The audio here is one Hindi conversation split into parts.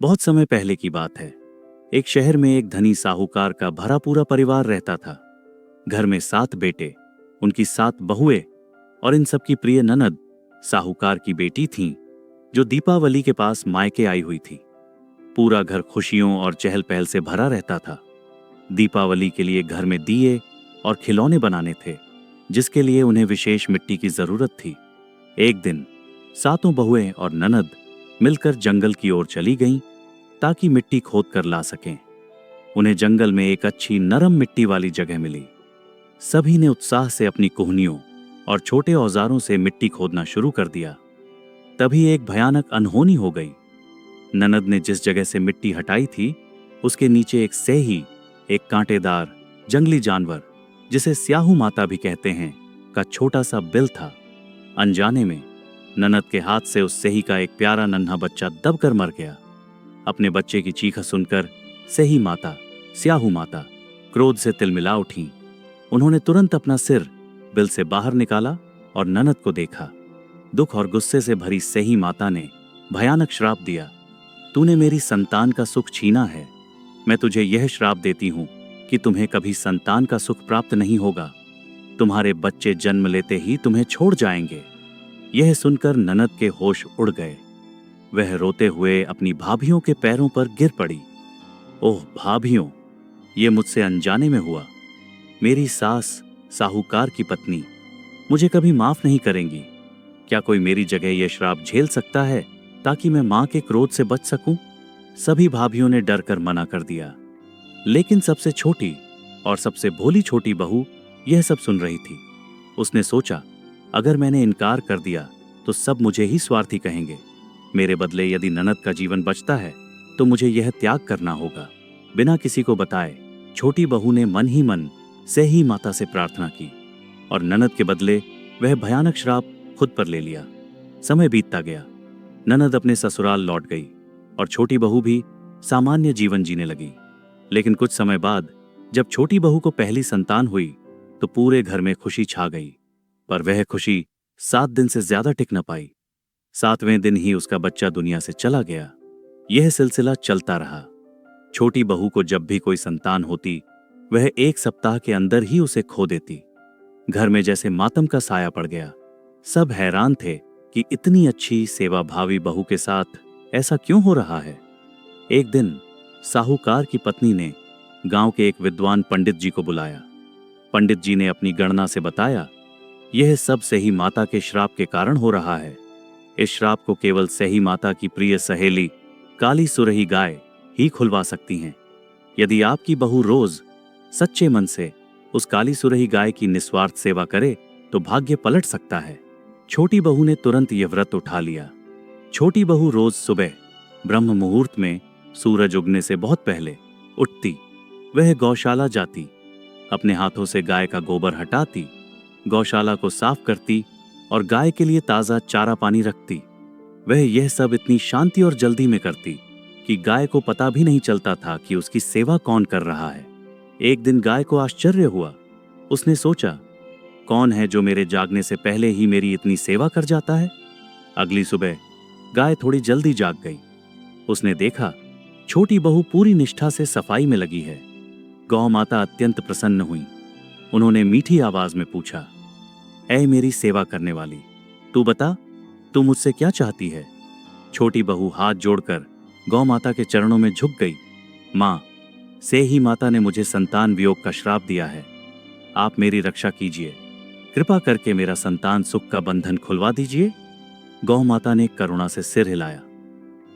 बहुत समय पहले की बात है। एक शहर में एक धनी साहूकार का भरा पूरा परिवार रहता था। घर में 7 बेटे, उनकी 7 बहुएं और इन सबकी प्रिय ननद साहूकार की बेटी थीं, जो दीपावली के पास मायके आई हुई थी। पूरा घर खुशियों और चहल पहल से भरा रहता था। दीपावली के लिए घर में दिए और खिलौने बनाने थे, जिसके लिए उन्हें विशेष मिट्टी की जरूरत थी। एक दिन 7 बहुएं और ननद मिलकर जंगल की ओर चली गईं ताकि मिट्टी खोद कर ला सकें। उन्हें जंगल में एक अच्छी नरम मिट्टी वाली जगह मिली। सभी ने उत्साह से अपनी कोहनियों और छोटे औजारों से मिट्टी खोदना शुरू कर दिया। तभी एक भयानक अनहोनी हो गई। ननद ने जिस जगह से मिट्टी हटाई थी, उसके नीचे एक सेही, एक कांटेदार जंगली जानवर, जिसे स्याहू माता भी कहते हैं, का छोटा सा बिल था। अनजाने में ननद के हाथ से उस सेही का एक प्यारा नन्हा बच्चा दबकर मर गया। अपने बच्चे की चीख सुनकर सेही माता, स्याहू माता क्रोध से तिलमिला उठी। उन्होंने तुरंत अपना सिर बिल से बाहर निकाला और ननद को देखा। दुख और गुस्से से भरी सेही माता ने भयानक श्राप दिया, तूने मेरी संतान का सुख छीना है। मैं तुझे यह श्राप देती हूं कि तुम्हें कभी संतान का सुख प्राप्त नहीं होगा। तुम्हारे बच्चे जन्म लेते ही तुम्हें छोड़ जाएंगे। यह सुनकर ननद के होश उड़ गए। वह रोते हुए अपनी भाभियों के पैरों पर गिर पड़ी। ओह भाभियों, ये मुझसे अनजाने में हुआ। मेरी सास, साहूकार की पत्नी, मुझे कभी माफ नहीं करेंगी। क्या कोई मेरी जगह यह श्राप झेल सकता है ताकि मैं मां के क्रोध से बच सकूं? सभी भाभियों ने डर कर मना कर दिया। लेकिन सबसे छोटी और सबसे भोली छोटी बहू यह सब सुन रही थी। उसने सोचा, अगर मैंने इनकार कर दिया तो सब मुझे ही स्वार्थी कहेंगे। मेरे बदले यदि ननद का जीवन बचता है तो मुझे यह त्याग करना होगा। बिना किसी को बताए छोटी बहू ने मन ही मन सेही माता से प्रार्थना की और ननद के बदले वह भयानक श्राप खुद पर ले लिया। समय बीतता गया। ननद अपने ससुराल लौट गई और छोटी बहू भी सामान्य जीवन जीने लगी। लेकिन कुछ समय बाद जब छोटी बहू को पहली संतान हुई तो पूरे घर में खुशी छा गई। पर वह खुशी 7 दिन से ज्यादा टिक न पाई। 7वें दिन ही उसका बच्चा दुनिया से चला गया। यह सिलसिला चलता रहा। छोटी बहू को जब भी कोई संतान होती, वह 1 सप्ताह के अंदर ही उसे खो देती। घर में जैसे मातम का साया पड़ गया। सब हैरान थे कि इतनी अच्छी सेवाभावी बहू के साथ ऐसा क्यों हो रहा है। एक दिन साहूकार की पत्नी ने गांव के एक विद्वान पंडित जी को बुलाया। पंडित जी ने अपनी गणना से बताया, यह सब सेही माता के श्राप के कारण हो रहा है। इस श्राप को केवल सेही माता की प्रिय सहेली काली सुरही गाय ही खुलवा सकती हैं। यदि आपकी बहू रोज सच्चे मन से उस काली सुरही गाय की निस्वार्थ सेवा करे तो भाग्य पलट सकता है। छोटी बहू ने तुरंत यह व्रत उठा लिया। छोटी बहू रोज सुबह ब्रह्म मुहूर्त में सूरज उगने से बहुत पहले उठती। वह गौशाला जाती, अपने हाथों से गाय का गोबर हटाती, गौशाला को साफ करती और गाय के लिए ताजा चारा पानी रखती। वह यह सब इतनी शांति और जल्दी में करती कि गाय को पता भी नहीं चलता था कि उसकी सेवा कौन कर रहा है। एक दिन गाय को आश्चर्य हुआ। उसने सोचा, कौन है जो मेरे जागने से पहले ही मेरी इतनी सेवा कर जाता है। अगली सुबह गाय थोड़ी जल्दी जाग गई। उसने देखा छोटी बहू पूरी निष्ठा से सफाई में लगी है। गौ माता अत्यंत प्रसन्न हुई। उन्होंने मीठी आवाज में पूछा, ऐ मेरी सेवा करने वाली, तू बता, तू मुझसे क्या चाहती है। छोटी बहू हाथ जोड़कर गौ माता के चरणों में झुक गई। मां, सेही माता ने मुझे संतान वियोग का श्राप दिया है। आप मेरी रक्षा कीजिए। कृपा करके मेरा संतान सुख का बंधन खुलवा दीजिए। गौ माता ने करुणा से सिर हिलाया।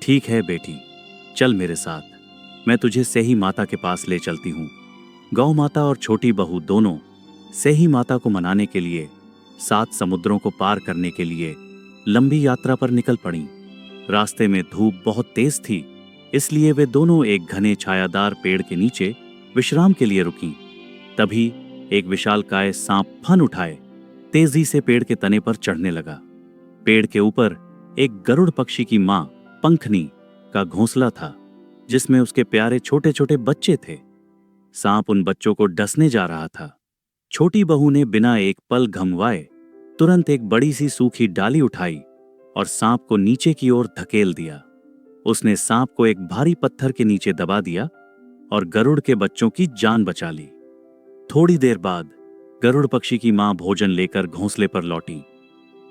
ठीक है बेटी, चल मेरे साथ, मैं तुझे सेही माता के पास ले चलती हूँ। गौ माता और छोटी बहू दोनों सेही माता को मनाने के लिए 7 समुद्रों को पार करने के लिए लंबी यात्रा पर निकल पड़ी। रास्ते में धूप बहुत तेज थी, इसलिए वे दोनों एक घने छायादार पेड़ के नीचे विश्राम के लिए रुकीं। तभी एक विशालकाय सांप फन उठाए तेजी से पेड़ के तने पर चढ़ने लगा। पेड़ के ऊपर एक गरुड़ पक्षी की मां पंखनी का घोंसला था, जिसमें उसके प्यारे छोटे छोटे बच्चे थे। सांप उन बच्चों को डसने जा रहा था। छोटी बहू ने बिना एक पल घमवाए तुरंत एक बड़ी सी सूखी डाली उठाई और सांप को नीचे की ओर धकेल दिया। उसने सांप को एक भारी पत्थर के नीचे दबा दिया और गरुड़ के बच्चों की जान बचा ली। थोड़ी देर बाद गरुड़ पक्षी की मां भोजन लेकर घोंसले पर लौटी।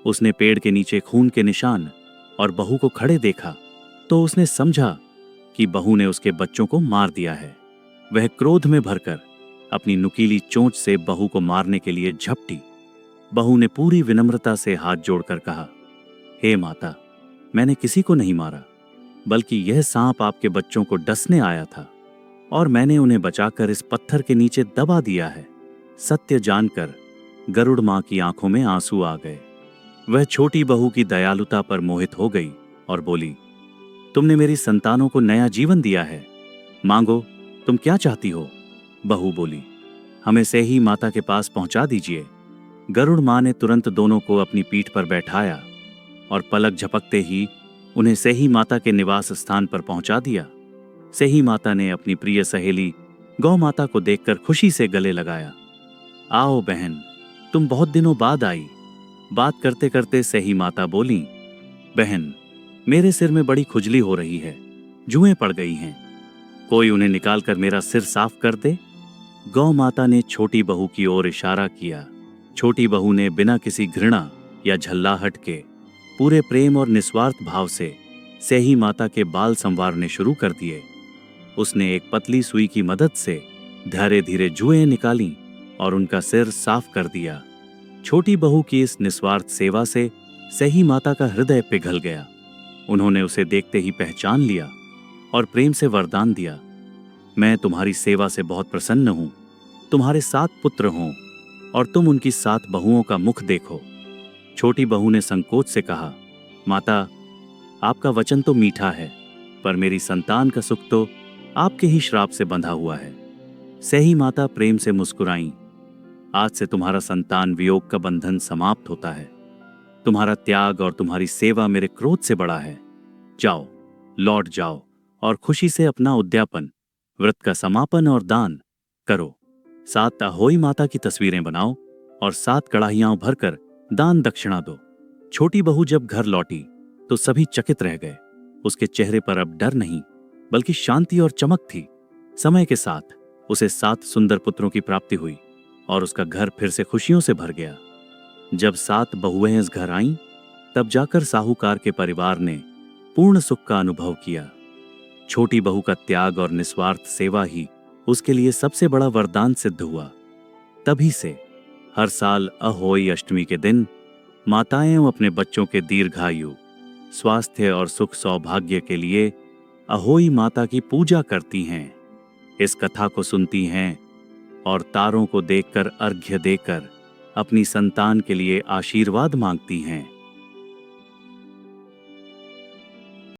उसने पेड़ के नीचे खून के निशान और बहू को खड़े देखा तो उसने समझा कि बहू ने उसके बच्चों को मार दिया है। वह क्रोध में भरकर अपनी नुकीली चोंच से बहू को मारने के लिए झपटी। बहू ने पूरी विनम्रता से हाथ जोड़कर कहा, हे माता, मैंने किसी को नहीं मारा, बल्कि यह सांप आपके बच्चों को डसने आया था और मैंने उन्हें बचाकर इस पत्थर के नीचे दबा दिया है। सत्य जानकर गरुड़ मां की आंखों में आंसू आ गए। वह छोटी बहू की दयालुता पर मोहित हो गई और बोली, तुमने मेरी संतानों को नया जीवन दिया है, मांगो, तुम क्या चाहती हो? बहू बोली, हमें सेही माता के पास पहुंचा दीजिए। गरुड़ मां ने तुरंत दोनों को अपनी पीठ पर बैठाया और पलक झपकते ही उन्हें सेही माता के निवास स्थान पर पहुंचा दिया। सेही माता ने अपनी प्रिय सहेली गौ माता को देखकर खुशी से गले लगाया। आओ बहन, तुम बहुत दिनों बाद आई। बात करते करते सेही माता बोली, बहन, मेरे सिर में बड़ी खुजली हो रही है, जुएं पड़ गई हैं, कोई उन्हें निकालकर मेरा सिर साफ कर दे। गौ माता ने छोटी बहू की ओर इशारा किया। छोटी बहू ने बिना किसी घृणा या झल्लाहट के पूरे प्रेम और निस्वार्थ भाव से सेही माता के बाल संवारने शुरू कर दिए। उसने एक पतली सुई की मदद से धीरे धीरे जुएं निकाली और उनका सिर साफ कर दिया। छोटी बहू की इस निस्वार्थ सेवा से सेही माता का हृदय पिघल गया। उन्होंने उसे देखते ही पहचान लिया और प्रेम से वरदान दिया, मैं तुम्हारी सेवा से बहुत प्रसन्न हूं। तुम्हारे 7 पुत्र हों और तुम उनकी 7 बहुओं का मुख देखो। छोटी बहू ने संकोच से कहा, माता, आपका वचन तो मीठा है, पर मेरी संतान का सुख तो आपके ही श्राप से बंधा हुआ है। सेही माता प्रेम से मुस्कुराईं, आज से तुम्हारा संतान वियोग का बंधन समाप्त होता है। तुम्हारा त्याग और तुम्हारी सेवा मेरे क्रोध से बड़ा है। जाओ, लौट जाओ और खुशी से अपना उद्यापन, व्रत का समापन और दान करो। 7 अहोई माता की तस्वीरें बनाओ और 7 कड़ाहियां भरकर दान दक्षिणा दो। छोटी बहू जब घर लौटी तो सभी चकित रह गए। उसके चेहरे पर अब डर नहीं, बल्कि शांति और चमक थी। समय के साथ उसे 7 सुंदर पुत्रों की प्राप्ति हुई और उसका घर फिर से खुशियों से भर गया। जब 7 बहुएं इस घर आईं, तब जाकर साहूकार के परिवार ने पूर्ण सुख का अनुभव किया। छोटी बहू का त्याग और निस्वार्थ सेवा ही उसके लिए सबसे बड़ा वरदान सिद्ध हुआ। तभी से हर साल अहोई अष्टमी के दिन माताएं अपने बच्चों के दीर्घायु, स्वास्थ्य और सुख सौभाग्य के लिए अहोई माता की पूजा करती हैं। इस कथा को सुनती हैं और तारों को देखकर अर्घ्य देकर अपनी संतान के लिए आशीर्वाद मांगती हैं।